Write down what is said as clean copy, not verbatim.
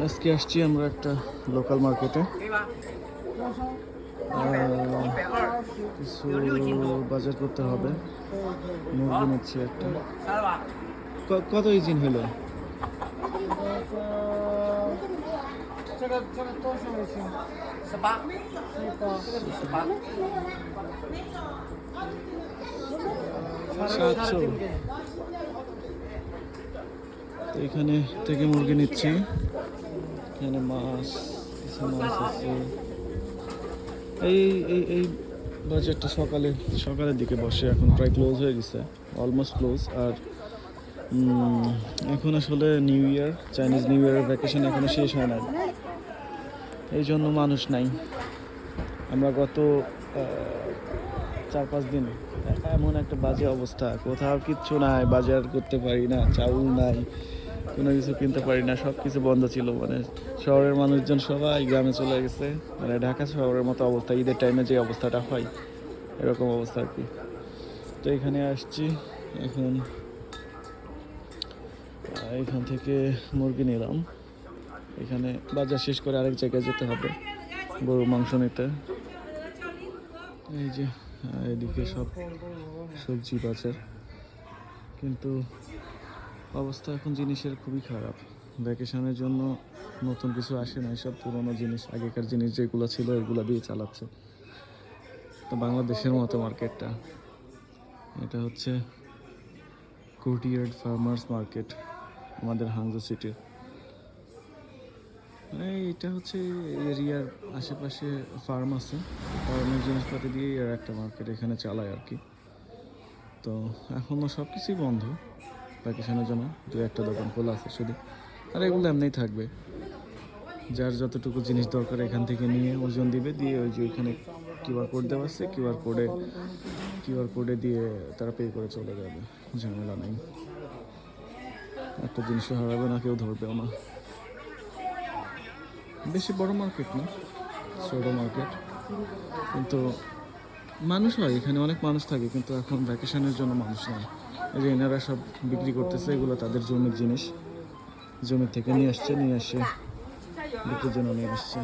আজকে আসছি আমরা একটা লোকাল মার্কেটে, কিছু বাজার করতে হবে। মুরগি নিচ্ছি একটা। কত ইঞ্চিন হলো? 这个多少一斤？18，18， 700। তো এখানে থেকে মুরগি নিচ্ছি। এখানে মাছ, কিছু মাছ আছে। এই এই এই বাজারটা সকালের দিকে বসে, এখন প্রায় ক্লোজ হয়ে গেছে, অলমোস্ট ক্লোজ। আর এখন আসলে নিউ ইয়ার, চাইনিজ নিউ ইয়ারের ভ্যাকেশন এখনো শেষ হয় না, এই জন্য মানুষ নাই। আমরা গত 4-5 দিন এমন একটা বাজে অবস্থা, কোথাও কিচ্ছু নাই, বাজার করতে পারি না, চাউল নাই, কোনো কিছু কিনতে পারি না, সব কিছু বন্ধ ছিল। মানে শহরের মানুষজন সবাই গ্রামে চলে গেছে। মানে ঢাকা শহরের মতো অবস্থা, ঈদের টাইমে যে অবস্থাটা হয় এরকম অবস্থা আর কি। তো এখানে আসছি এখন, এখান থেকে মুরগি নিলাম। এখানে বাজার শেষ করে আরেক জায়গায় যেতে হবে গরু মাংস নিতে। এই যে এদিকে সব সবজি বাজার, কিন্তু অবস্থা এখন জিনিসের খুবই খারাপ। ভ্যাকেশনের জন্য নতুন কিছু আসে না, সব পুরোনো জিনিস, আগেকার জিনিস যেগুলো ছিল এগুলো দিয়ে চালাচ্ছে। তো বাংলাদেশের মতো মার্কেটটা, এটা হচ্ছে কোর্টিয়ার্ড ফার্মার্স মার্কেট আমাদের হাংজো সিটির। মানে এটা হচ্ছে এরিয়ার আশেপাশে ফার্ম আছে, ফার্মের জিনিসপাতি দিয়ে এর একটা মার্কেট এখানে চালায় আর কি। তো এখনও সব কিছুই বন্ধ ভ্যাকেশনের জন্য, 2-1টা দোকান খোলা আছে শুধু। আর এগুলো এমনিই থাকবে, যার যতটুকু জিনিস দরকার এখান থেকে নিয়ে ওজন দিবে, দিয়ে ওই যে ওইখানে কিউআর কোড দেওয়া আছে, কিউআর কোডে দিয়ে তারা পে করে চলে যাবে, ঝামেলা নেই। একটা জিনিসও হারাবে না, কেউ ধরবেও না। বেশি বড় মার্কেট না, ছোটো মার্কেট, কিন্তু মানুষ হয় এখানে, অনেক মানুষ থাকে, কিন্তু এখন ভ্যাকেশনের জন্য মানুষ নেই। এই যে এনারা সব বিক্রি করতেছে, এগুলো তাদের জমির জিনিস, জমি থেকে নিয়ে আসে বিক্রির জন্য নিয়ে আসছে।